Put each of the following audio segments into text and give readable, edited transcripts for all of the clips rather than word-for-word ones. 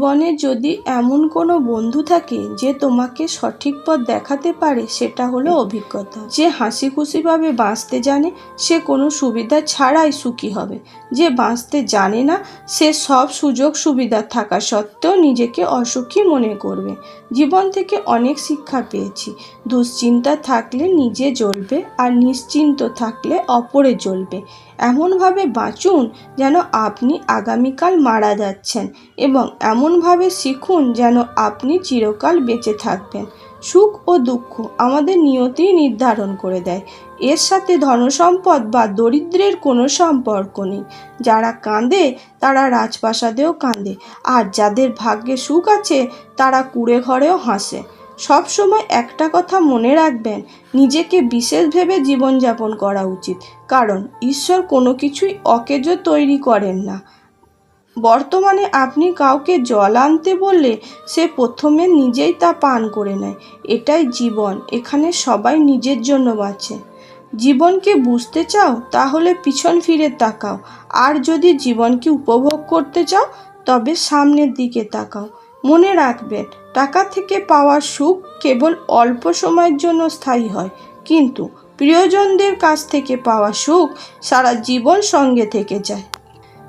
জীবনে যদি এমন কোনো বন্ধু থাকে যে তোমাকে সঠিক পথ দেখাতে পারে, সেটা হলো অভিজ্ঞতা। যে হাসি খুশিভাবে বাঁচতে জানে সে কোনো সুবিধা ছাড়াই সুখী হবে। যে বাঁচতে জানে না সে সব সুযোগ সুবিধা থাকা সত্ত্বেও নিজেকে অসুখী মনে করবে। জীবন থেকে অনেক শিক্ষা পেয়েছি। দুশ্চিন্তা থাকলে নিজে জ্বলবে আর নিশ্চিন্ত থাকলে অপরে জ্বলবে। এমনভাবে বাঁচুন যেন আপনি আগামীকাল মারা যাচ্ছেন এবং এমনভাবে শিখুন যেন আপনি চিরকাল বেঁচে থাকবেন। সুখ ও দুঃখ আমাদের নিয়তিই নির্ধারণ করে দেয়। এর সাথে ধনসম্পদ বা দরিদ্রের কোনো সম্পর্ক নেই। যারা কাঁদে তারা রাজপ্রাসাদেও কাঁদে, আর যাদের ভাগ্যে সুখ আছে তারা কুঁড়ে ঘরেও হাসে। সবসময় একটা কথা মনে রাখবেন, নিজেকে বিশেষ ভেবে জীবনযাপন করা উচিত, কারণ ঈশ্বর কোনো কিছুই অকেজো তৈরি করেন না। বর্তমানে আপনি কাউকে জল আনতে বললে সে প্রথমে নিজেই তা পান করে নেয়। এটাই জীবন, এখানে সবাই নিজের জন্য বাঁচে। জীবনকে বুঝতে চাও তাহলে পিছন ফিরে তাকাও, আর যদি জীবনকে উপভোগ করতে চাও তবে সামনের দিকে তাকাও। মনে রাখবেন, টাকা থেকে পাওয়া সুখ কেবল অল্প সময়ের জন্য স্থায়ী হয়, কিন্তু প্রিয়জনদের কাছ থেকে পাওয়া সুখ সারা জীবন সঙ্গে থেকে যায়।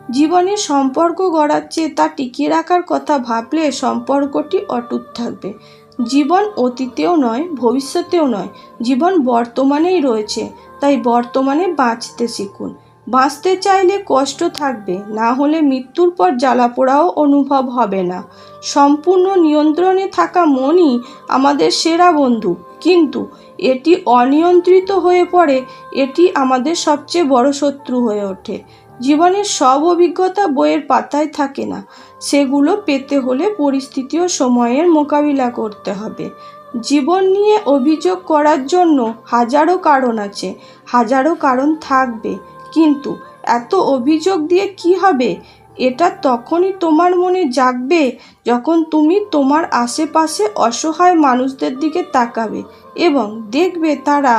জীবনে সম্পর্ক গড়ার চেয়ে তা টিকিয়ে রাখার কথা ভাবলে সম্পর্কটি অটুট থাকবে। জীবন অতীতেও নয়, ভবিষ্যতেও নয়, জীবন বর্তমানেই রয়েছে। তাই বর্তমানে বাঁচতে শিখুন। বাঁচতে চাইলে কষ্ট থাকবে, না হলে মৃত্যুর পর জ্বালাপোড়াও অনুভব হবে না। সম্পূর্ণ নিয়ন্ত্রণে থাকা মনই আমাদের সেরা বন্ধু, কিন্তু এটি অনিয়ন্ত্রিত হয়ে পড়ে এটি আমাদের সবচেয়ে বড় শত্রু হয়ে ওঠে। জীবনের সব অভিজ্ঞতা বইয়ের পাতায় থাকে না, সেগুলো পেতে হলে পরিস্থিতি ও সময়ের মোকাবিলা করতে হবে। জীবন নিয়ে অভিযোগ করার জন্য হাজারো কারণ আছে, হাজারো কারণ থাকবে, কিন্তু এত অভিযোগ দিয়ে কি হবে? এটা তখনই তোমার মনে জাগবে যখন তুমি তোমার আশেপাশে অসহায় মানুষদের দিকে তাকাবে এবং দেখবে তারা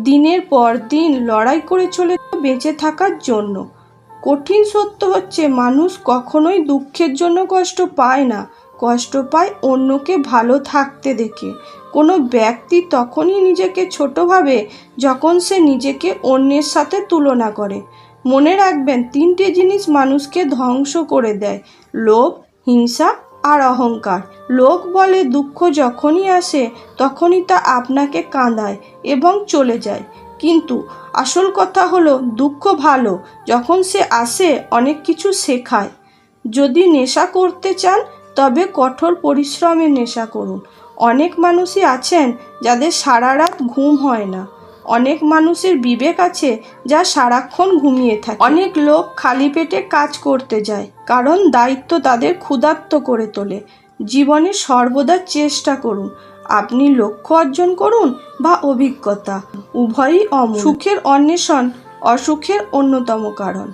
দিনের পর দিন লড়াই করে চলেছে বেঁচে থাকার জন্য। কঠিন সত্য হচ্ছে, মানুষ কখনোই দুঃখের জন্য কষ্ট পায় না, কষ্ট পায় অন্যকে ভালো থাকতে দেখে। কোনো ব্যক্তি তখনই নিজেকে ছোট ভাবে যখন সে নিজেকে অন্যের সাথে তুলনা করে। মনে রাখবেন, তিনটে জিনিস মানুষকে ধ্বংস করে দেয়: লোভ, হিংসা আর অহংকার। লোক বলে দুঃখ যখনই আসে তখনই তা আপনাকে কাঁদায় এবং চলে যায়, কিন্তু আসল কথা হলো দুঃখ ভালো, যখন সে আসে অনেক কিছু শেখায়। যদি নেশা করতে চান তবে কঠোর পরিশ্রমের নেশা করুন। অনেক মানুষই আছেন যাদের সারা রাত ঘুম হয় না। অনেক মানুষের বিবেক আছে যা সারাক্ষণ ঘুমিয়ে থাকে। অনেক লোক খালি পেটে কাজ করতে যায় কারণ দায়িত্ব তাদের ক্ষুধার্ত করে তোলে। জীবনে সর্বদা চেষ্টা করুন, আপনি লক্ষ্য অর্জন করুন বা অভিজ্ঞতা, উভয়ই অমূল্য। সুখের অন্বেষণ অসুখের অন্যতম কারণ।